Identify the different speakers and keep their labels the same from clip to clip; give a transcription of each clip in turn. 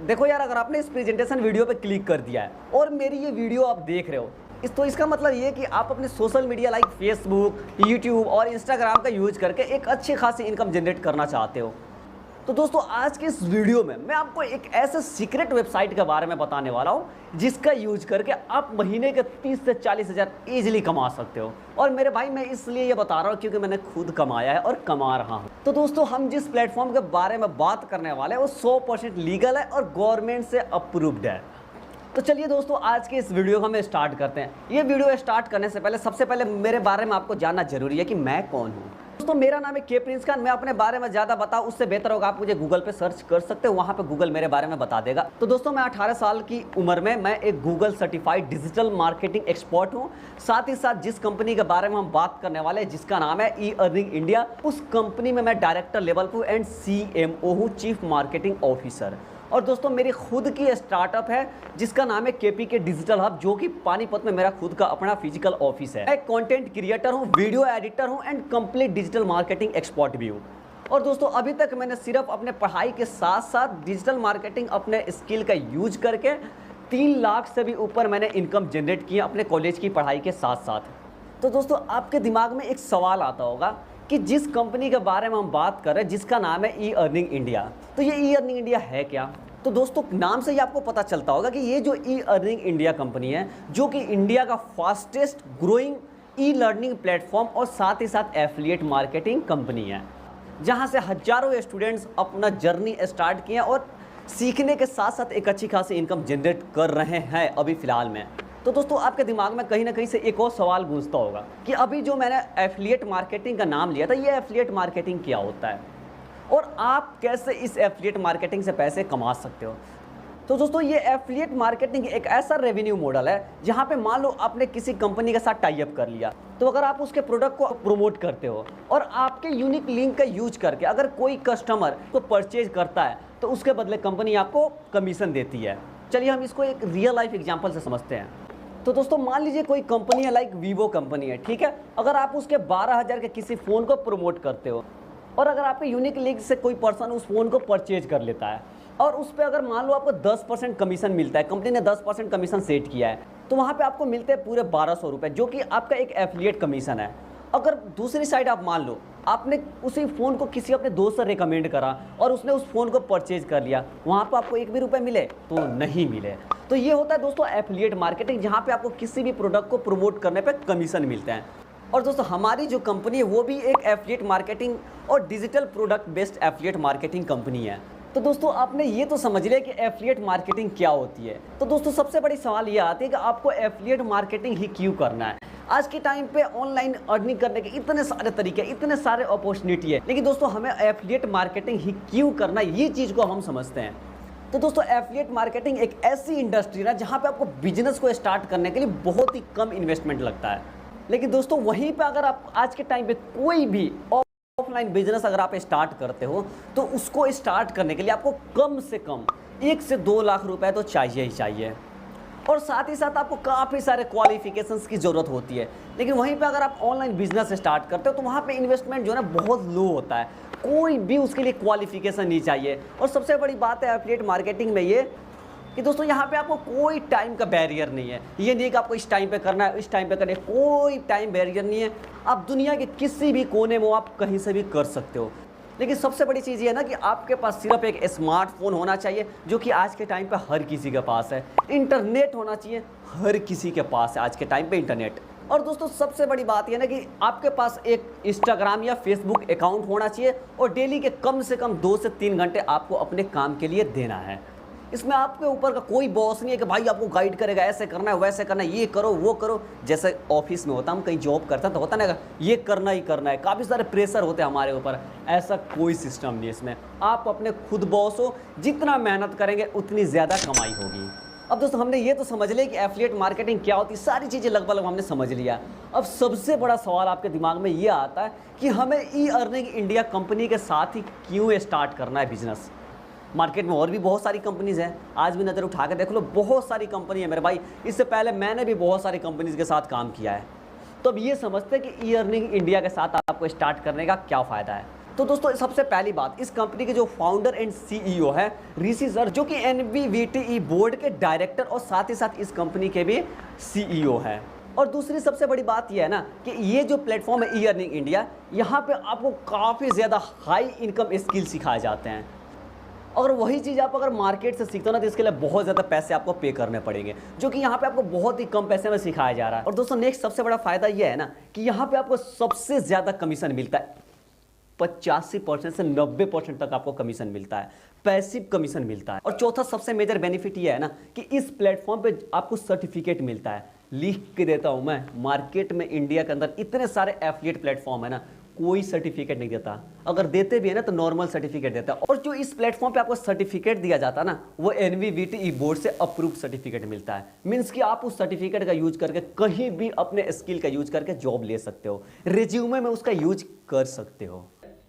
Speaker 1: देखो यार, अगर आपने इस प्रेजेंटेशन वीडियो पे क्लिक कर दिया है और मेरी ये वीडियो आप देख रहे हो, तो इसका मतलब ये कि आप अपने social media like Facebook, YouTube और इंस्टाग्राम का यूज करके एक अच्छी खासी इनकम जनरेट करना चाहते हो। तो दोस्तों, आज के इस वीडियो में मैं आपको एक ऐसे सीक्रेट वेबसाइट के बारे में बताने वाला हूं जिसका यूज करके आप महीने के 30 से 40 हज़ार ईजिली कमा सकते हो। और मेरे भाई, मैं इसलिए ये बता रहा हूं क्योंकि मैंने खुद कमाया है और कमा रहा हूं। तो दोस्तों, हम जिस प्लेटफॉर्म के बारे में बात करने वाले हैं वो 100% लीगल है और गवर्नमेंट से अप्रूव्ड है। तो चलिए दोस्तों, आज के इस वीडियो को हम स्टार्ट करते हैं। ये वीडियो स्टार्ट करने से पहले सबसे पहले मेरे बारे में आपको जानना जरूरी है कि मैं कौन हूँ। दोस्तों, मेरा नाम है के प्रिंस खान। मैं अपने बारे में ज़्यादा बताऊँ उससे बेहतर होगा आप मुझे गूगल पे सर्च कर सकते हो, वहाँ पे गूगल मेरे बारे में बता देगा। तो दोस्तों, मैं 18 साल की उम्र में मैं एक Google certified digital marketing expert हूँ। साथ ही साथ जिस कंपनी के बारे में हम बात करने वाले हैं जिसका नाम है ई अर्निंग इंडिया, उस कंपनी में मैं डायरेक्टर लेवल पर एंड CMO हूँ, चीफ मार्केटिंग ऑफिसर। और दोस्तों, मेरी खुद की स्टार्टअप है जिसका नाम है KPK डिजिटल हब, जो कि पानीपत में मेरा खुद का अपना फिजिकल ऑफिस है। मैं कंटेंट क्रिएटर हूं, वीडियो एडिटर हूं and complete digital marketing expert भी हूं। और दोस्तों, अभी तक मैंने सिर्फ अपने पढ़ाई के साथ साथ डिजिटल मार्केटिंग अपने स्किल का यूज करके 3 लाख से भी ऊपर मैंने इनकम जनरेट की अपने कॉलेज की पढ़ाई के साथ साथ। तो दोस्तों, आपके दिमाग में एक सवाल आता होगा कि जिस कंपनी के बारे में हम बात कर रहे हैं जिसका नाम है ई अर्निंग इंडिया, तो ये ई अर्निंग इंडिया है क्या? तो दोस्तों, नाम से ही आपको पता चलता होगा कि ये जो ई अर्निंग इंडिया कंपनी है, जो कि इंडिया का fastest growing e learning platform और साथ ही साथ एफिलिएट मार्केटिंग कंपनी है, जहां से हजारों स्टूडेंट्स अपना जर्नी स्टार्ट किए और सीखने के साथ साथ एक अच्छी खासी इनकम जनरेट कर रहे हैं अभी फ़िलहाल में। तो दोस्तों, आपके दिमाग में कहीं ना कहीं से एक और सवाल गूंजता होगा कि अभी जो मैंने एफिलिएट मार्केटिंग का नाम लिया था, ये एफिलिएट मार्केटिंग क्या होता है और आप कैसे इस एफिलिएट मार्केटिंग से पैसे कमा सकते हो। तो दोस्तों, ये एफिलिएट मार्केटिंग एक ऐसा रेवेन्यू मॉडल है जहां पे मान लो आपने किसी कंपनी के साथ टाई अप कर लिया, तो अगर आप उसके प्रोडक्ट को प्रमोट करते हो और आपके यूनिक लिंक का यूज करके अगर कोई कस्टमर को परचेज करता है तो उसके बदले कंपनी आपको कमीशन देती है। चलिए हम इसको एक रियल लाइफ एग्जाम्पल से समझते हैं। तो दोस्तों, मान लीजिए कोई कंपनी है लाइक वीवो कंपनी है, ठीक है। अगर आप उसके 12,000 के किसी फ़ोन को प्रमोट करते हो और अगर आपके यूनिक लिंक से कोई पर्सन उस फ़ोन को परचेज कर लेता है और उस पर अगर मान लो आपको 10% कमीशन मिलता है, कंपनी ने 10% कमीशन सेट किया है, तो वहाँ पे आपको मिलते हैं पूरे 1200 रुपये, जो कि आपका एक एफिलिएट कमीशन है। अगर दूसरी साइड आप मान लो आपने उसी फ़ोन को किसी अपने दोस्त से रिकमेंड करा और उसने उस फ़ोन को परचेज कर लिया, वहाँ पर आपको 1 भी रुपये मिले तो नहीं मिले। तो ये होता है दोस्तों एफिलिएट मार्केटिंग, जहाँ पे आपको किसी भी प्रोडक्ट को प्रमोट करने पे कमीशन मिलते हैं। और दोस्तों, हमारी जो कंपनी है वो भी एक एफिलिएट मार्केटिंग और digital product based affiliate marketing company है। तो दोस्तों, आपने ये तो समझ लिया कि एफिलिएट मार्केटिंग क्या होती है। तो दोस्तों, सबसे बड़ी सवाल ये आती है कि आपको एफिलिएट मार्केटिंग ही क्यों करना है। आज के टाइम पे ऑनलाइन अर्निंग करने के इतने सारे तरीके, इतने सारे अपॉर्चुनिटी है, लेकिन दोस्तों हमें एफिलिएट मार्केटिंग ही क्यों करना है, ये चीज़ को हम समझते हैं। तो दोस्तों, एफिलिएट मार्केटिंग एक ऐसी इंडस्ट्री है जहाँ पे आपको बिजनेस को स्टार्ट करने के लिए बहुत ही कम इन्वेस्टमेंट लगता है। लेकिन दोस्तों, वहीं पे अगर आप आज के टाइम पे कोई भी ऑफलाइन बिजनेस अगर आप स्टार्ट करते हो तो उसको स्टार्ट करने के लिए आपको कम से कम 1 से 2 लाख रुपए तो चाहिए ही चाहिए, और साथ ही साथ आपको काफ़ी सारे क्वालिफिकेशंस की ज़रूरत होती है। लेकिन वहीं पे अगर आप ऑनलाइन बिजनेस स्टार्ट करते हो तो वहाँ पे इन्वेस्टमेंट जो है ना बहुत लो होता है, कोई भी उसके लिए क्वालिफिकेशन नहीं चाहिए। और सबसे बड़ी बात है एफिलिएट मार्केटिंग में ये कि दोस्तों, यहाँ पे आपको कोई टाइम का बैरियर नहीं है। ये नहीं कि आपको इस टाइम पे करना है, इस टाइम पे करना है, कोई टाइम बैरियर नहीं है। आप दुनिया के किसी भी कोने में आप कहीं से भी कर सकते हो। लेकिन सबसे बड़ी चीज़ ये है ना कि आपके पास सिर्फ एक स्मार्टफोन होना चाहिए, जो कि आज के टाइम पे हर किसी के पास है। इंटरनेट होना चाहिए, हर किसी के पास है आज के टाइम पे इंटरनेट। और दोस्तों, सबसे बड़ी बात यह ना कि आपके पास एक इंस्टाग्राम या फेसबुक अकाउंट होना चाहिए और डेली के कम से कम 2 से 3 घंटे आपको अपने काम के लिए देना है। इसमें आपके ऊपर का कोई बॉस नहीं है कि भाई आपको गाइड करेगा, ऐसे करना है, वैसे करना है, ये करो वो करो। जैसे ऑफिस में होता है, हम कहीं जॉब करते हैं तो होता ना ये करना ही करना है, काफ़ी सारे प्रेशर होते हैं हमारे ऊपर। ऐसा कोई सिस्टम नहीं है इसमें। आप अपने खुद बॉस हो, जितना मेहनत करेंगे उतनी ज़्यादा कमाई होगी। अब दोस्तों, हमने ये तो समझ लिया कि एफिलिएट मार्केटिंग क्या होती है, सारी चीज़ें लगभग हमने समझ लिया। अब सबसे बड़ा सवाल आपके दिमाग में ये आता है कि हमें ई अर्निंग इंडिया कंपनी के साथ ही क्यों स्टार्ट करना है बिजनेस। मार्केट में और भी बहुत सारी कंपनीज़ हैं, आज भी नज़र उठा के देख लो, बहुत सारी कंपनी है मेरे भाई। इससे पहले मैंने भी बहुत सारी कंपनीज़ के साथ काम किया है। तो अब ये समझते हैं कि ई अर्निंग इंडिया के साथ आपको स्टार्ट करने का क्या फ़ायदा है। तो दोस्तों सबसे पहली बात, इस कंपनी के जो फाउंडर एंड सीईओ है ऋषि सर, जो कि एनवीवीटीई बोर्ड के डायरेक्टर और साथ ही साथ इस कंपनी के भी सीईओ है। और दूसरी सबसे बड़ी बात यह है ना कि ये जो प्लेटफॉर्म है ई अर्निंग इंडिया, यहाँ पे आपको काफ़ी ज़्यादा हाई इनकम स्किल सिखाए जाते हैं। और वही चीज़ आप अगर मार्केट से सीखते हो ना तो इसके लिए बहुत ज़्यादा पैसे आपको पे करने पड़ेंगे, जो कि यहाँ पे आपको बहुत ही कम पैसे में सिखाया जा रहा है। और दोस्तों नेक्स्ट सबसे बड़ा फायदा यह है ना कि यहाँ पे आपको सबसे ज़्यादा कमीशन मिलता है। 85% से 90% तक आपको कमीशन मिलता है, पैसिव कमीशन मिलता है। और चौथा सबसे मेजर बेनिफिट ये है ना कि इस प्लेटफॉर्म पे आपको सर्टिफिकेट मिलता है। लिख के देता हूं मैं, मार्केट में इंडिया के अंदर इतने सारे एफिलिएट प्लेटफॉर्म है ना, कोई सर्टिफिकेट नहीं देता, अगर देते भी है ना तो नॉर्मल सर्टिफिकेट देता है। और जो इस प्लेटफॉर्म पे आपको सर्टिफिकेट दिया जाता है ना, वो एनवीवीटीई बोर्ड से अप्रूव सर्टिफिकेट मिलता है। मीन्स कि आप उस सर्टिफिकेट का यूज करके कहीं भी अपने स्किल का यूज करके जॉब ले सकते हो, रिज्यूमे में उसका यूज कर सकते हो।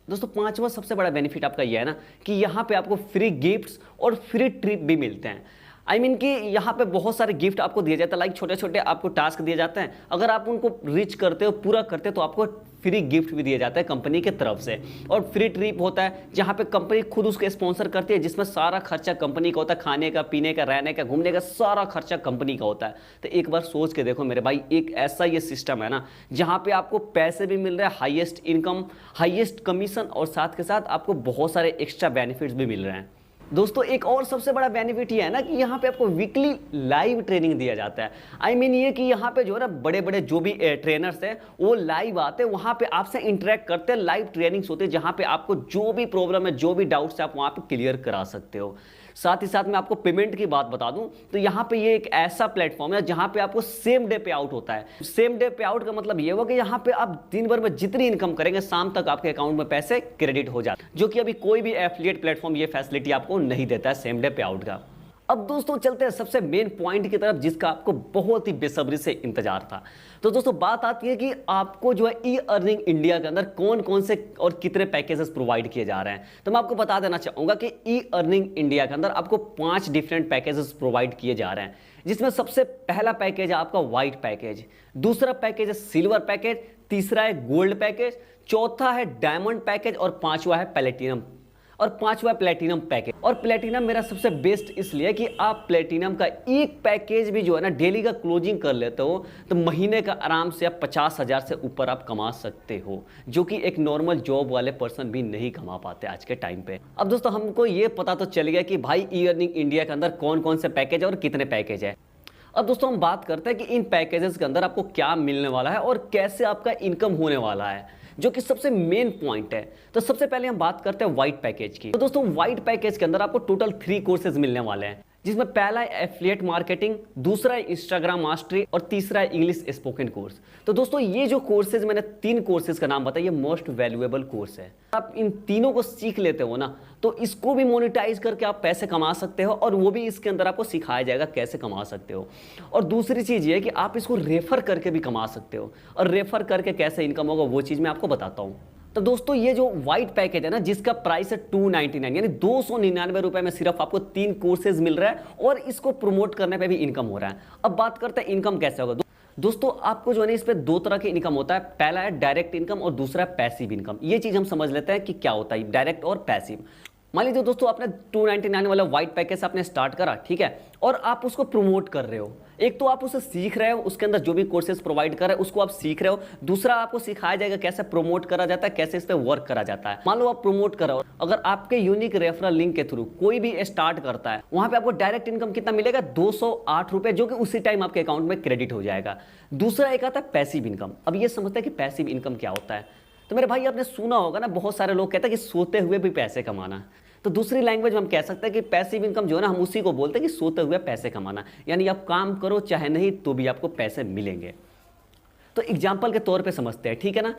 Speaker 1: दोस्तों पांचवा सबसे बड़ा बेनिफिट आपका यह है ना कि यहाँ पे आपको फ्री गिफ्ट्स और फ्री ट्रिप भी मिलते हैं। आई मीन कि यहाँ पे बहुत सारे गिफ्ट आपको दिए जाते हैं, लाइक छोटे छोटे आपको टास्क दिए जाते हैं, अगर आप उनको रीच करते हो, पूरा करते हो, तो आपको फ्री गिफ्ट भी दिए जाते हैं कंपनी के तरफ से। और फ्री ट्रिप होता है जहाँ पे कंपनी खुद उसके स्पॉन्सर करती है, जिसमें सारा खर्चा कंपनी का होता है, खाने का, पीने का, रहने का, घूमने का, सारा खर्चा कंपनी का होता है। तो एक बार सोच के देखो मेरे भाई, एक ऐसा ये सिस्टम है ना जहाँ पे आपको पैसे भी मिल रहे हैं, हाईएस्ट इनकम, हाईएस्ट कमीशन, और साथ के साथ आपको बहुत सारे एक्स्ट्रा बेनिफिट्स भी मिल रहे हैं। दोस्तों एक और सबसे बड़ा बेनिफिट ये है ना कि यहाँ पे आपको वीकली लाइव ट्रेनिंग दिया जाता है। आई मीन ये कि यहाँ पे जो है ना बड़े बड़े जो भी ट्रेनर्स हैं वो लाइव आते हैं, वहाँ पे आपसे इंटरेक्ट करते हैं, लाइव ट्रेनिंग्स होते हैं जहाँ पे आपको जो भी प्रॉब्लम है, जो भी डाउट्स है, आप वहाँ पे क्लियर करा सकते हो। साथ ही साथ मैं आपको पेमेंट की बात बता दूं तो यहाँ पे ये एक ऐसा प्लेटफॉर्म है जहाँ पे आपको सेम डे पे आउट होता है। सेम डे पे आउट का मतलब ये हुआ कि यहाँ पे आप दिन भर में जितनी इनकम करेंगे, शाम तक आपके अकाउंट में पैसे क्रेडिट हो जाते हैं, जो कि अभी कोई भी एफिलिएट प्लेटफॉर्म ये फैसिलिटी आपको नहीं देता है सेम डे पे आउट का। अब दोस्तों चलते हैं सबसे मेन पॉइंट की तरफ, जिसका आपको बहुत ही बेसब्री से इंतजार था। तो दोस्तों बात आती है कि आपको जो है ई अर्निंग इंडिया के अंदर कौन कौन से और कितने पैकेजेस प्रोवाइड किए जा रहे हैं। तो मैं आपको बता देना चाहूंगा कि ई अर्निंग इंडिया के अंदर आपको 5 डिफरेंट पैकेजेस प्रोवाइड किए जा रहे हैं, जिसमें सबसे पहला पैकेज है आपका व्हाइट पैकेज, दूसरा पैकेज है सिल्वर पैकेज, तीसरा है गोल्ड पैकेज, चौथा है डायमंड पैकेज, और पांचवा है प्लेटिनम, और पांचवा प्लेटिनम पैकेज। और प्लेटिनम मेरा सबसे बेस्ट इसलिए कि आप प्लेटिनम का एक पैकेज भी जो है ना डेली का क्लोजिंग कर लेते हो तो महीने का आराम से आप 50,000 से ऊपर आप कमा सकते हो, जो कि एक नॉर्मल जॉब वाले पर्सन भी नहीं कमा पाते आज के टाइम पे। अब दोस्तों हमको ये पता तो चल गया कि भाई ई अर्निंग इंडिया के अंदर कौन कौन से पैकेज है और कितने पैकेज है। अब दोस्तों हम बात करते हैं कि इन पैकेजेस के अंदर आपको क्या मिलने वाला है और कैसे आपका इनकम होने वाला है, जो कि सबसे मेन पॉइंट है। तो सबसे पहले हम बात करते हैं व्हाइट पैकेज की। तो दोस्तों व्हाइट पैकेज के अंदर आपको टोटल 3 कोर्सेज मिलने वाले हैं, जिसमें पहला है एफिलिएट मार्केटिंग, दूसरा है इंस्टाग्राम मास्टरी, और तीसरा है इंग्लिश स्पोकन कोर्स। तो दोस्तों ये जो कोर्सेज मैंने 3 कोर्सेज का नाम बताया, ये मोस्ट वैल्यूएबल कोर्स है। आप इन तीनों को सीख लेते हो ना तो इसको भी मोनेटाइज करके आप पैसे कमा सकते हो, और वो भी इसके अंदर आपको सिखाया जाएगा कैसे कमा सकते हो। और दूसरी चीज ये है कि आप इसको रेफर करके भी कमा सकते हो, और रेफर करके कैसे इनकम होगा वो चीज मैं आपको बताता हूँ। तो दोस्तों ये जो व्हाइट पैकेज है ना, जिसका प्राइस है 299 यानी 299 रुपए में सिर्फ आपको 3 कोर्सेज मिल रहा है, और इसको प्रमोट करने पे भी इनकम हो रहा है। अब बात करते हैं इनकम कैसे होगा। दोस्तों आपको जो है ना इस पे 2 तरह के इनकम होता है, पहला है डायरेक्ट इनकम और दूसरा है पैसिव इनकम। ये चीज हम समझ लेते हैं कि क्या होता है डायरेक्ट और पैसिव। मान लीजिए दोस्तों आपने 299 वाला व्हाइट पैकेज आपने स्टार्ट करा, ठीक है, और आप उसको प्रमोट कर रहे हो। एक तो आप उसे सीख रहे हो, उसके अंदर जो भी कोर्सेज प्रोवाइड कर रहे हो उसको आप सीख रहे हो, दूसरा आपको सिखाया जाएगा कैसे प्रमोट करा जाता है, कैसे इस पे वर्क करा जाता है। मान लो आप प्रमोट कर रहे हो, अगर आपके यूनिक रेफरल लिंक के थ्रू कोई भी स्टार्ट करता है, वहां पे आपको डायरेक्ट इनकम कितना मिलेगा, 208 रुपए, जो कि उसी टाइम आपके अकाउंट में क्रेडिट हो जाएगा। दूसरा एक आता है पैसिव इनकम। अब ये समझते हैं कि पैसिव इनकम क्या होता है। तो मेरे भाई आपने सुना होगा ना, बहुत सारे लोग कहते हैं कि सोते हुए भी पैसे कमाना। तो दूसरी लैंग्वेज में हम कह सकते हैं कि पैसिव इनकम जो है ना, हम उसी को बोलते हैं कि सोते हुए पैसे कमाना, यानी आप काम करो चाहे नहीं तो भी आपको पैसे मिलेंगे। तो एग्जाम्पल के तौर पे समझते हैं, ठीक है ना।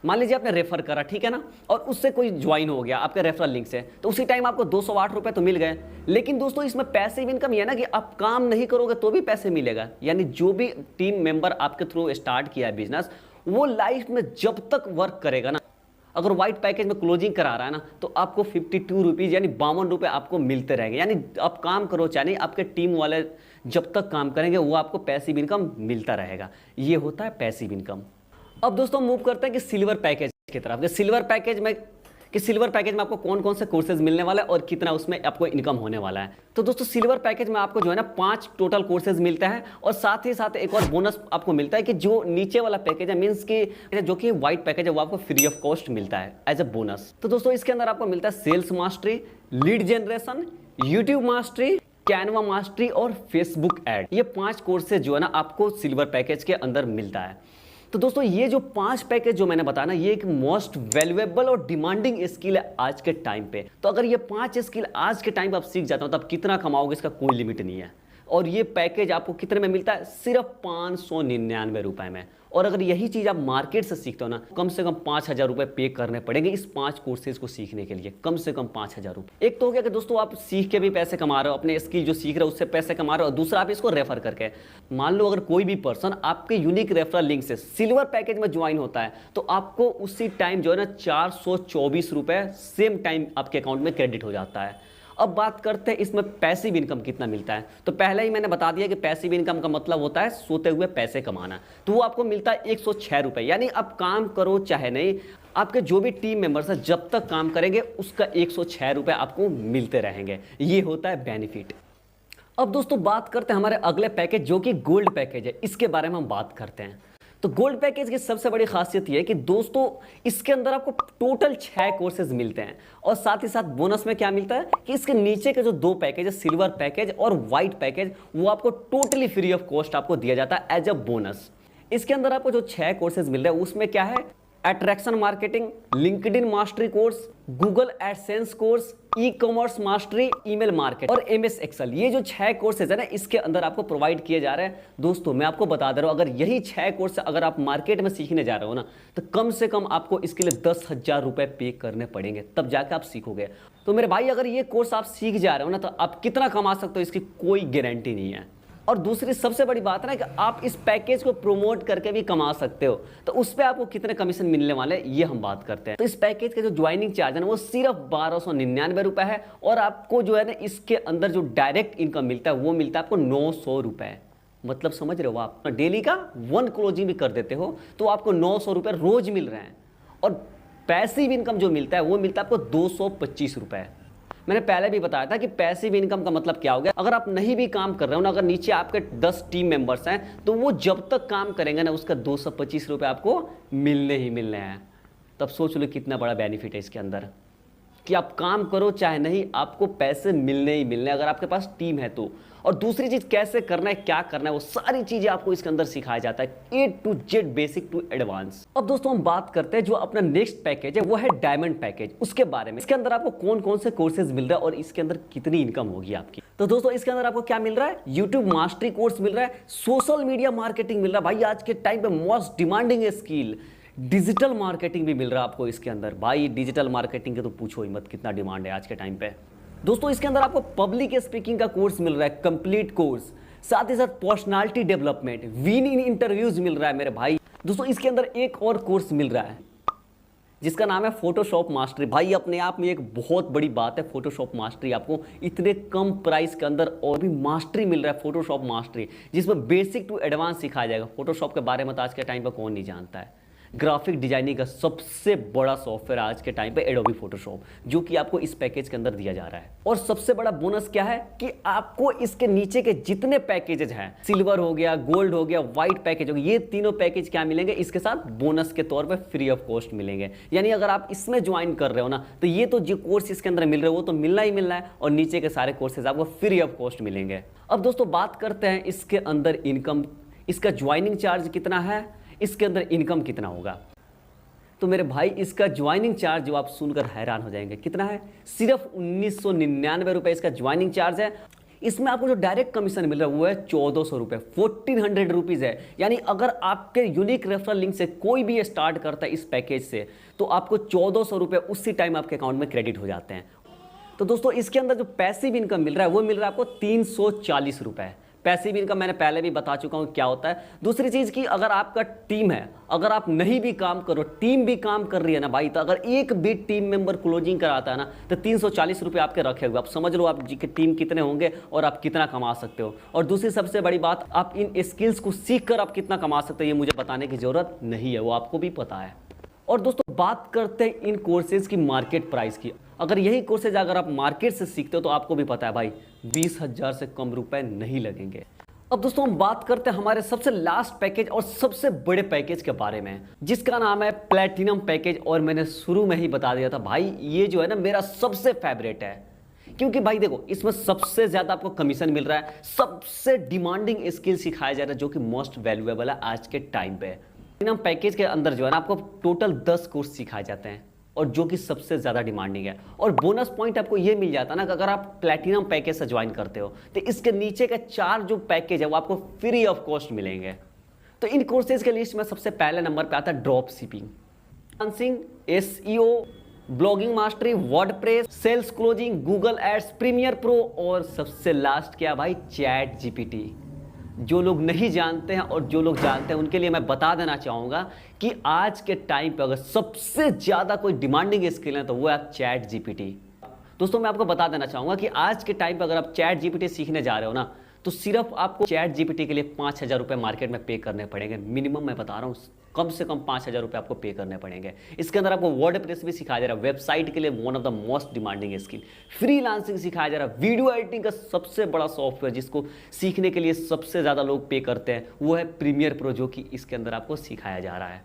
Speaker 1: मान लीजिए आपने रेफर करा, ठीक है ना, और उससे कोई ज्वाइन हो गया आपके रेफरल लिंक से, तो उसी टाइम आपको 208 रुपए तो मिल गए। लेकिन दोस्तों इसमें पैसिव इनकम ये है ना कि आप काम नहीं करोगे तो भी पैसे मिलेगा, यानी जो भी टीम मेंबर आपके थ्रू स्टार्ट किया है बिजनेस, वो लाइफ में जब तक वर्क करेगा ना, अगर व्हाइट पैकेज में क्लोजिंग करा रहा है ना, तो आपको 52 रुपीज़ यानी 52 रुपये आपको मिलते रहेंगे। यानी आप काम करो चाहे नहीं, आपके टीम वाले जब तक काम करेंगे वो आपको पैसिव इनकम मिलता रहेगा। ये होता है पैसिव इनकम। अब दोस्तों मूव करते हैं कि सिल्वर पैकेज की तरफ। सिल्वर पैकेज में कि सिल्वर पैकेज में आपको कौन कौन से कोर्सेज मिलने वाला है और कितना उसमें आपको इनकम होने वाला है। तो दोस्तों सिल्वर पैकेज में आपको जो है ना 5 टोटल कोर्सेज मिलता है और साथ ही साथ एक और बोनस आपको मिलता है कि जो नीचे वाला पैकेज है मींस कि जो कि व्हाइट पैकेज है वो आपको फ्री ऑफ कॉस्ट मिलता है एज अ बोनस। तो दोस्तों इसके अंदर आपको मिलता है sales mastery, lead generation, YouTube mastery, Canva mastery और फेसबुक एड। ये 5 कोर्सेज जो है ना आपको सिल्वर पैकेज के अंदर मिलता है। तो दोस्तों ये जो 5 पैकेज जो मैंने बताया ना ये एक मोस्ट वैल्यूएबल और डिमांडिंग स्किल है आज के टाइम पे। तो अगर ये 5 स्किल आज के टाइम पे आप सीख जाते हो तो आप कितना कमाओगे इसका कोई लिमिट नहीं है। और ये पैकेज आपको कितने में मिलता है? सिर्फ 599 रुपए में। और अगर यही चीज़ आप मार्केट से सीखते हो ना कम से कम 5000 रुपये पे करने पड़ेंगे इस 5 कोर्सेज को सीखने के लिए, कम से कम 5000 रुपये। एक तो हो गया कि दोस्तों आप सीख के भी पैसे कमा रहे हो, अपने स्किल जो सीख रहे हो उससे पैसे कमा रहे हो, और दूसरा आप इसको रेफर करके। मान लो अगर कोई भी पर्सन आपके यूनिक रेफरल लिंक से सिल्वर पैकेज में ज्वाइन होता है तो आपको उसी टाइम जो है ना 424 रुपये सेम टाइम आपके अकाउंट में क्रेडिट हो जाता है। अब बात करते हैं इसमें पैसिव इनकम कितना मिलता है। तो पहले ही मैंने बता दिया कि पैसिव इनकम का मतलब होता है सोते हुए पैसे कमाना। तो वो आपको मिलता है 106 रुपये, यानी आप काम करो चाहे नहीं, आपके जो भी टीम मेंबर्स हैं जब तक काम करेंगे उसका 106 रुपये आपको मिलते रहेंगे। ये होता है बेनिफिट। अब दोस्तों बात करते हैं हमारे अगले पैकेज जो कि गोल्ड पैकेज है, इसके बारे में हम बात करते हैं। तो गोल्ड पैकेज की सबसे बड़ी खासियत यह है कि दोस्तों इसके अंदर आपको टोटल 6 कोर्सेज मिलते हैं और साथ ही साथ बोनस में क्या मिलता है कि इसके नीचे के जो 2 पैकेज है सिल्वर पैकेज और व्हाइट पैकेज वो आपको टोटली फ्री ऑफ कॉस्ट आपको दिया जाता है एज अ बोनस। इसके अंदर आपको जो 6 कोर्सेज मिल रहे हैं उसमें क्या है? Attraction marketing, LinkedIn mastery course, Google AdSense course, e commerce mastery, email market और एमएस एक्सेल। ये जो 6 कोर्सेज है ना इसके अंदर आपको प्रोवाइड किए जा रहे हैं। दोस्तों मैं आपको बता दे रहा हूं अगर यही 6 कोर्स अगर आप मार्केट में सीखने जा रहे हो ना तो कम से कम आपको इसके लिए 10,000 रुपए पे करने पड़ेंगे तब जाकर आप सीखोगे। तो मेरे भाई अगर ये कोर्स आप सीख जा रहे हो ना तो आप कितना कमा सकते हो इसकी कोई गारंटी नहीं है। और दूसरी सबसे बड़ी बात है ना कि आप इस पैकेज को प्रमोट करके भी कमा सकते हो, तो उस पर आपको कितने कमीशन मिलने वाले हैं ये हम बात करते हैं। तो इस पैकेज के जो ज्वाइनिंग चार्ज है ना वो सिर्फ 1299 रुपए है और आपको जो है ना इसके अंदर जो डायरेक्ट इनकम मिलता है वो मिलता है आपको 900 रुपए। मतलब समझ रहे हो आप डेली का 1 क्लोजिंग भी कर देते हो तो आपको 900 रुपए रोज मिल रहे हैं। और पैसिव इनकम जो मिलता है वो मिलता है आपको 225 रुपए। मैंने पहले भी बताया था कि पैसिव इनकम का मतलब क्या हो गया। अगर आप नहीं भी काम कर रहे हो ना, अगर नीचे आपके 10 टीम मेंबर्स हैं तो वो जब तक काम करेंगे ना उसका 225 रुपये आपको मिलने ही मिलने हैं। तब सोच लो कितना बड़ा बेनिफिट है इसके अंदर कि आप काम करो चाहे नहीं आपको पैसे मिलने ही मिलने अगर आपके पास टीम है तो। और दूसरी चीज कैसे करना है क्या करना है वो सारी चीजें आपको इसके अंदर सिखाया जाता है A to Z basic to advance. अब दोस्तों हम बात करते हैं जो अपना नेक्स्ट पैकेज है वो है डायमंड पैकेज, उसके बारे में। इसके अंदर आपको कौन कौन से कोर्सेज मिल रहा है और इसके अंदर कितनी इनकम होगी आपकी। तो दोस्तों इसके अंदर आपको क्या मिल रहा है? यूट्यूब मास्टरी कोर्स मिल रहा है, सोशल मीडिया मार्केटिंग मिल रहा है, भाई आज के टाइम पे most demanding skill. Digital marketing भी मिल रहा है आपको इसके अंदर, भाई डिजिटल मार्केटिंग के तो पूछो ही मत कितना डिमांड है आज के टाइम पे। दोस्तों इसके अंदर आपको पब्लिक स्पीकिंग का कोर्स मिल रहा है, कंप्लीट कोर्स, साथ ही साथ personality development, win in interviews मिल रहा है मेरे भाई। दोस्तों इसके अंदर एक और कोर्स मिल रहा है जिसका नाम है फोटोशॉप मास्टरी। भाई अपने आप में एक बहुत बड़ी बात है फोटोशॉप मास्टरी, आपको इतने कम प्राइस के अंदर और भी मास्टरी मिल रहा है फोटोशॉप मास्टरी जिसमें बेसिक टू एडवांस सिखाया जाएगा। फोटोशॉप के बारे में तो आज के टाइम पर कौन नहीं जानता है। ग्राफिक डिजाइनिंग का सबसे बड़ा सॉफ्टवेयर आज के टाइम पे एडोबी फोटोशॉप जो कि आपको इस पैकेज के अंदर दिया जा रहा है। और सबसे बड़ा बोनस क्या है कि आपको इसके नीचे के जितने पैकेजेस हैं, सिल्वर हो गया, गोल्ड हो गया, व्हाइट पैकेज हो गया, ये तीनों पैकेज क्या मिलेंगे इसके साथ बोनस के तौर पे फ्री ऑफ कॉस्ट मिलेंगे। यानी अगर आप इसमें ज्वाइन कर रहे हो ना तो ये तो जो कोर्स इसके अंदर मिल रहे हो वो तो मिलना ही मिलना है और नीचे के सारे कोर्सेज आपको फ्री ऑफ कॉस्ट मिलेंगे। अब दोस्तों बात करते हैं इसके अंदर इनकम, इसका ज्वाइनिंग चार्ज कितना है, इसके अंदर इनकम कितना होगा। तो मेरे भाई इसका ज्वाइनिंग चार्ज जो आप सुनकर हैरान हो जाएंगे कितना है, सिर्फ 1999 रुपए इसका ज्वाइनिंग चार्ज है। इसमें आपको जो डायरेक्ट कमीशन मिल रहा है वो है 1400 रुपये, 1400 रुपीज़ है। यानी अगर आपके यूनिक रेफरल लिंक से कोई भी स्टार्ट करता है इस पैकेज से तो आपको 1400 रुपये उसी टाइम आपके अकाउंट में क्रेडिट हो जाते हैं। तो दोस्तों इसके अंदर जो पैसिव इनकम मिल रहा है वो मिल रहा है आपको 340 रुपये। पैसिव इनकम मैंने पहले भी बता चुका हूं क्या होता है। दूसरी चीज की अगर आपका टीम है, अगर आप नहीं भी काम करो टीम भी काम कर रही है ना भाई, तो अगर एक भी टीम मेंबर क्लोजिंग कराता है ना तो 340 रुपये आपके रखे हुए। आप समझ लो आप जी के टीम कितने होंगे और आप कितना कमा सकते हो। और दूसरी सबसे बड़ी बात, आप इन स्किल्स को सीख कर आप कितना कमा सकते हो ये मुझे बताने की जरूरत नहीं है, वो आपको भी पता है। और दोस्तों बात करते हैं इन कोर्सेज की मार्केट प्राइस की। अगर यही कोर्सेज अगर आप मार्केट से सीखते हो तो आपको भी पता है भाई 20,000 से कम रुपए नहीं लगेंगे। अब दोस्तों हम बात करते हैं हमारे सबसे लास्ट पैकेज और सबसे बड़े पैकेज के बारे में, जिसका नाम है प्लेटिनम पैकेज। और मैंने शुरू में ही बता दिया था भाई ये जो है ना मेरा सबसे फेवरेट है, क्योंकि भाई देखो इसमें सबसे ज्यादा आपको कमीशन मिल रहा है, सबसे डिमांडिंग स्किल सिखाया जा रहा है जो कि मोस्ट वैल्यूएबल है आज के टाइम पे। प्लेटिनम पैकेज के अंदर जो है ना आपको टोटल 10 कोर्स सिखाए जाते हैं और जो कि सबसे ज़्यादा डिमांडिंग है। और बोनस पॉइंट आपको ये मिल जाता है ना कि अगर आप प्लेटिनम पैकेज से ज्वाइन करते हो तो इसके नीचे के 4 जो पैकेज है वो आपको फ्री ऑफ कॉस्ट मिलेंगे। तो इन कोर्सेज के लिस्ट में सबसे पहले नंबर पे आता है drop shipping, freelancing, SEO, blogging mastery, WordPress, sales closing, Google ads, Premiere pro और सबसे लास्ट क्या भाई चैट जीपीटी। जो लोग नहीं जानते हैं और जो लोग जानते हैं उनके लिए मैं बता देना चाहूँगा कि आज के टाइम पे अगर सबसे ज़्यादा कोई डिमांडिंग स्किल है तो वो है चैट जीपीटी। दोस्तों मैं आपको बता देना चाहूँगा कि आज के टाइम पे अगर आप चैट जीपीटी सीखने जा रहे हो ना तो सिर्फ आपको चैट जीपीटी के लिए 5,000 रुपये मार्केट में पे करने पड़ेंगे मिनिमम। मैं बता रहा हूँ कम से कम 5,000 रुपये आपको पे करने पड़ेंगे। इसके अंदर आपको वर्डप्रेस भी सिखाया जा रहा है, वेबसाइट के लिए one of the most demanding skill, freelancing सिखाया जा रहा है, वीडियो एडिटिंग का सबसे बड़ा सॉफ्टवेयर जिसको सीखने के लिए सबसे ज़्यादा लोग पे करते हैं वो है प्रीमियर प्रो, जो कि इसके अंदर आपको सिखाया जा रहा है।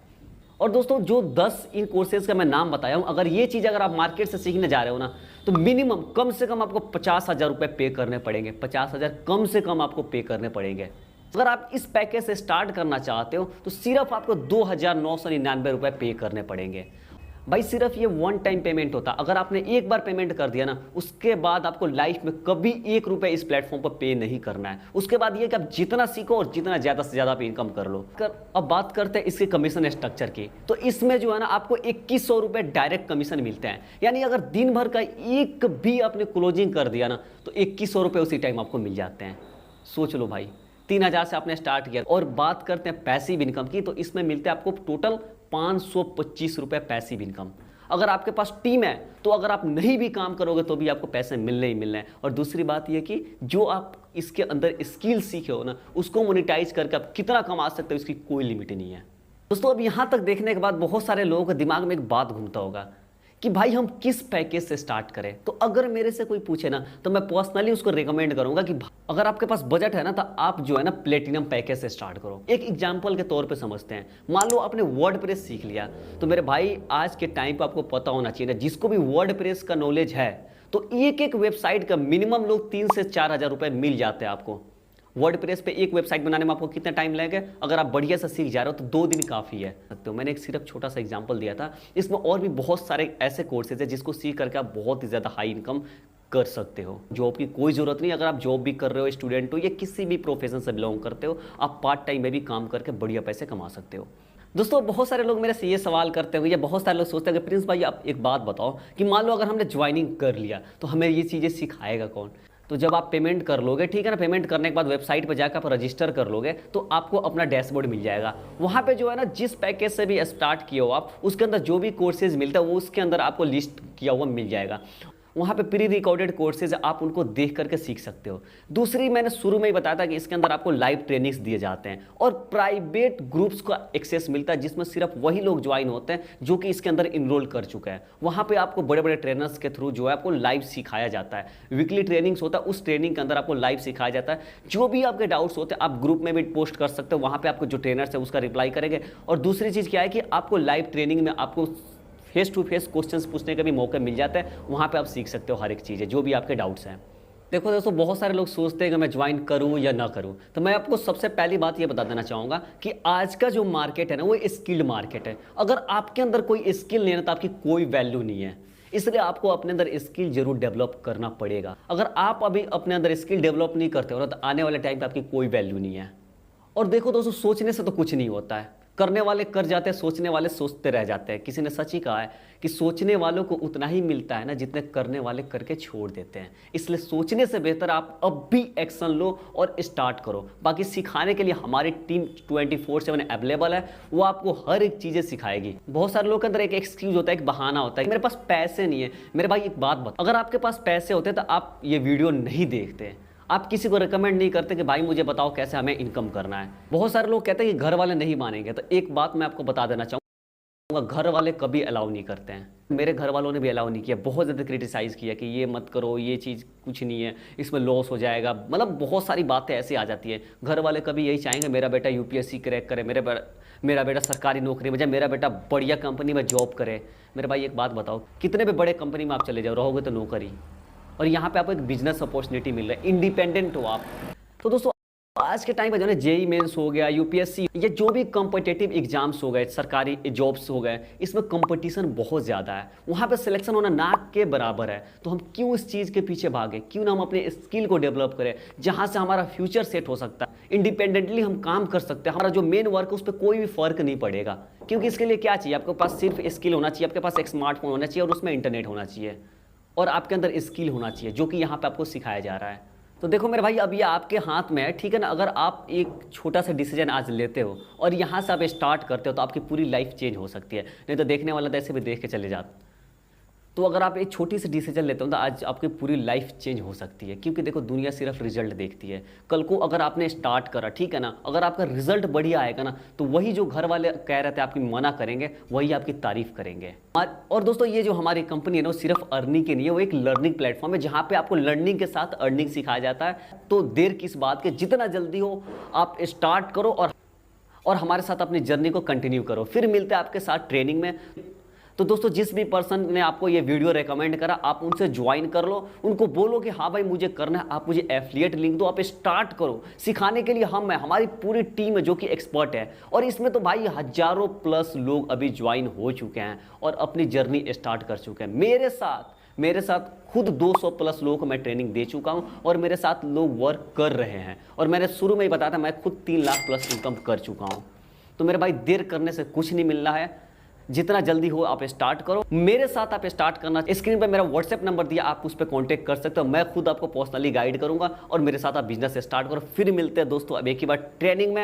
Speaker 1: और दोस्तों जो 10 इन कोर्सेज का मैं नाम बताया हूँ, अगर ये चीज़ अगर आप मार्केट से सीखने जा रहे हो ना तो मिनिमम कम से कम आपको 50,000 रुपये पे करने पड़ेंगे। 50,000 कम से कम आपको पे करने पड़ेंगे। अगर आप इस पैकेज से स्टार्ट करना चाहते हो तो सिर्फ आपको 2,999 रुपये पे करने पड़ेंगे। भाई सिर्फ ये वन टाइम पेमेंट होता, अगर आपने एक बार पेमेंट कर दिया ना उसके बाद आपको लाइफ में कभी 1 रुपये इस प्लेटफॉर्म पर पे नहीं करना है। उसके बाद ये कि आप जितना सीखो और जितना ज़्यादा से ज़्यादा आप इनकम कर लो। अब बात करते हैं इसके कमीशन स्ट्रक्चर की, तो इसमें जो है ना आपको 2,100 रुपये डायरेक्ट कमीशन मिलते हैं। यानी अगर दिन भर का एक भी आपने क्लोजिंग कर दिया ना तो 2,100 रुपये उसी टाइम आपको मिल जाते हैं। सोच लो भाई 3,000 से आपने स्टार्ट किया। और बात करते हैं पैसिव इनकम की, तो इसमें मिलते हैं आपको टोटल 525 रुपये पैसिव इनकम। अगर आपके पास टीम है तो अगर आप नहीं भी काम करोगे तो भी आपको पैसे मिलने ही मिलने हैं। और दूसरी बात यह कि जो आप इसके अंदर स्किल सीखे हो ना उसको मोनेटाइज करके आप कितना कमा सकते हो इसकी कोई लिमिट नहीं है। दोस्तों अब यहाँ तक देखने के बाद बहुत सारे लोगों के दिमाग में एक बात घूमता होगा कि भाई हम किस पैकेज से स्टार्ट करें। तो अगर मेरे से कोई पूछे ना तो मैं पर्सनली उसको रिकमेंड करूंगा कि अगर आपके पास बजट है ना तो आप जो है ना प्लेटिनम पैकेज से स्टार्ट करो। एक एग्जांपल के तौर पे समझते हैं, मान लो आपने वर्डप्रेस सीख लिया तो मेरे भाई आज के टाइम पे आपको पता होना चाहिए ना, जिसको भी वर्डप्रेस का नॉलेज है तो एक वेबसाइट का मिनिमम लोग 3 से 4,000 रुपये मिल जाते हैं आपको। वर्डप्रेस पे एक वेबसाइट बनाने में आपको कितना टाइम लगेगा? अगर आप बढ़िया से सीख जा रहे हो तो 2 दिन काफ़ी है। तो मैंने एक सिर्फ छोटा सा एग्जांपल दिया था, इसमें और भी बहुत सारे ऐसे कोर्सेज है जिसको सीख करके आप बहुत ही ज़्यादा हाई इनकम कर सकते हो। जॉब की कोई ज़रूरत नहीं, अगर आप जॉब भी कर रहे हो, स्टूडेंट हो या किसी भी प्रोफेशन से बिलोंग करते हो, आप पार्ट टाइम में भी काम करके बढ़िया पैसे कमा सकते हो। दोस्तों बहुत सारे लोग मेरे से ये सवाल करते हैं या बहुत सारे लोग सोचते हैं कि प्रिंस भाई आप एक बात बताओ कि मान लो अगर हमने ज्वाइनिंग कर लिया तो हमें ये चीज़ें सिखाएगा कौन? तो जब आप पेमेंट कर लोगे, ठीक है ना, पेमेंट करने के बाद वेबसाइट पर जाकर आप रजिस्टर कर लोगे तो आपको अपना डैशबोर्ड मिल जाएगा। वहाँ पे जो है ना जिस पैकेज से भी स्टार्ट किया हो आप, उसके अंदर जो भी कोर्सेज मिलता है वो उसके अंदर आपको लिस्ट किया हुआ मिल जाएगा। वहाँ पे प्री रिकॉर्डेड कोर्सेज आप उनको देख करके सीख सकते हो। दूसरी मैंने शुरू में ही बताया था कि इसके अंदर आपको लाइव ट्रेनिंग्स दिए जाते हैं और प्राइवेट ग्रुप्स का एक्सेस मिलता है जिसमें सिर्फ वही लोग ज्वाइन होते हैं जो कि इसके अंदर इनरोल कर चुके हैं। वहाँ पे आपको बड़े बड़े ट्रेनर्स के थ्रू जो है आपको लाइव सिखाया जाता है। वीकली ट्रेनिंग्स होता है, उस ट्रेनिंग के अंदर आपको लाइव सिखाया जाता है। जो भी आपके डाउट्स होते हैं आप ग्रुप में भी पोस्ट कर सकते हो, वहाँ पर आपको जो ट्रेनर्स है उसका रिप्लाई करेंगे। और दूसरी चीज़ क्या है कि आपको लाइव ट्रेनिंग में आपको फेस टू फेस क्वेश्चंस पूछने का भी मौका मिल जाता है। वहाँ पे आप सीख सकते हो हर एक चीज़ है, जो भी आपके डाउट्स हैं। देखो दोस्तों बहुत सारे लोग सोचते हैं कि मैं ज्वाइन करूँ या ना करूँ, तो मैं आपको सबसे पहली बात ये बता देना चाहूँगा कि आज का जो मार्केट है ना वो स्किल्ड मार्केट है। अगर आपके अंदर कोई स्किल नहीं है तो आपकी कोई वैल्यू नहीं है। इसलिए आपको अपने अंदर स्किल जरूर डेवलप करना पड़ेगा। अगर आप अभी अपने अंदर स्किल डेवलप नहीं करते हो ना तो आने वाले टाइम पर आपकी कोई वैल्यू नहीं है। और देखो दोस्तों सोचने से तो कुछ नहीं होता है, करने वाले कर जाते हैं, सोचने वाले सोचते रह जाते हैं। किसी ने सच ही कहा है कि सोचने वालों को उतना ही मिलता है ना जितने करने वाले करके छोड़ देते हैं। इसलिए सोचने से बेहतर आप अब भी एक्शन लो और स्टार्ट करो। बाकी सिखाने के लिए हमारी टीम 24/7 अवेलेबल है, वो आपको हर एक चीज़ें सिखाएगी। बहुत सारे लोगों के अंदर एक एक्सक्यूज होता है, एक बहाना होता है कि मेरे पास पैसे नहीं है। मेरे भाई एक बात बता, अगर आपके पास पैसे होते तो आप ये वीडियो नहीं देखते, आप किसी को रिकमेंड नहीं करते कि भाई मुझे बताओ कैसे हमें इनकम करना है। बहुत सारे लोग कहते हैं कि घर वाले नहीं मानेंगे। तो एक बात मैं आपको बता देना चाहूँ, घर वाले कभी अलाउ नहीं करते हैं। मेरे घर वालों ने भी अलाउ नहीं किया, बहुत ज़्यादा क्रिटिसाइज़ किया कि ये मत करो, ये चीज़ कुछ नहीं है, इसमें लॉस हो जाएगा, मतलब बहुत सारी बातें ऐसी आ जाती है। घर वाले कभी यही चाहेंगे मेरा बेटा यूपीएससी क्रैक करे, मेरा बेटा सरकारी नौकरी में जाए, मेरा बेटा बढ़िया कंपनी में जॉब करे। मेरे भाई एक बात बताओ, कितने भी बड़े कंपनी में आप चले जाओ, रहोगे तो नौकरी, और यहाँ पे आपको एक बिजनेस अपॉर्चुनिटी मिल रहा है, इंडिपेंडेंट हो आप। तो दोस्तों आज के टाइम पे जो है जेई मेंस हो गया, यूपीएससी, ये जो भी कॉम्पिटिटिव एग्जाम्स हो गए, सरकारी जॉब्स हो गए, इसमें कंपटीशन बहुत ज़्यादा है, वहाँ पे सिलेक्शन होना नाक के बराबर है। तो हम क्यों इस चीज़ के पीछे भागे, क्यों ना हम अपने स्किल को डेवलप करें जहाँ से हमारा फ्यूचर सेट हो सकता है, इंडिपेंडेंटली हम काम कर सकते हैं, हमारा जो मेन वर्क है उस पर कोई भी फर्क नहीं पड़ेगा। क्योंकि इसके लिए क्या चाहिए, आपके पास सिर्फ स्किल होना चाहिए, आपके पास एक स्मार्टफोन होना चाहिए और उसमें इंटरनेट होना चाहिए, और आपके अंदर स्किल होना चाहिए जो कि यहाँ पे आपको सिखाया जा रहा है। तो देखो मेरे भाई, अब ये आपके हाथ में है, ठीक है ना। अगर आप एक छोटा सा डिसीजन आज लेते हो और यहाँ से आप स्टार्ट करते हो तो आपकी पूरी लाइफ चेंज हो सकती है, नहीं तो देखने वाला तो ऐसे भी देख के चले जाते। तो अगर आप एक छोटी सी डिसीजन लेते हो तो आज आपकी पूरी लाइफ चेंज हो सकती है। क्योंकि देखो दुनिया सिर्फ रिजल्ट देखती है। कल को अगर आपने स्टार्ट करा, ठीक है ना, अगर आपका रिजल्ट बढ़िया आएगा ना, तो वही जो घर वाले कह रहे थे आपकी मना करेंगे, वही आपकी तारीफ करेंगे। और दोस्तों ये जो हमारी कंपनी है ना, वो सिर्फ अर्निंग के नहीं है, वो एक लर्निंग प्लेटफॉर्म है जहाँ पे आपको लर्निंग के साथ अर्निंग सिखाया जाता है। तो देर किस बात के, जितना जल्दी हो आप स्टार्ट करो और हमारे साथ अपनी जर्नी को कंटिन्यू करो। फिर मिलते हैं आपके साथ ट्रेनिंग में। तो दोस्तों जिस भी पर्सन ने आपको ये वीडियो रेकमेंड करा, आप उनसे ज्वाइन कर लो, उनको बोलो कि हाँ भाई मुझे करना है, आप मुझे एफिलिएट लिंक दो, आप स्टार्ट करो। सिखाने के लिए हम हैं, हमारी पूरी टीम है जो कि एक्सपर्ट है, और इसमें तो भाई हजारों प्लस लोग अभी ज्वाइन हो चुके हैं और अपनी जर्नी स्टार्ट कर चुके हैं। मेरे साथ खुद 200 प्लस लोगों को मैं ट्रेनिंग दे चुका हूं और मेरे साथ लोग वर्क कर रहे हैं, और मैंने शुरू में ही बताया था मैं खुद 3 लाख प्लस इनकम कर चुका हूं। तो मेरे भाई देर करने से कुछ नहीं मिलना है, जितना जल्दी हो आप स्टार्ट करो, मेरे साथ आप स्टार्ट करना। स्क्रीन पे मेरा व्हाट्सएप नंबर दिया, आप उस पर कांटेक्ट कर सकते हो, मैं खुद आपको पर्सनली गाइड करूंगा और मेरे साथ आप बिजनेस स्टार्ट करो। फिर मिलते हैं दोस्तों अब एक ही बार ट्रेनिंग में।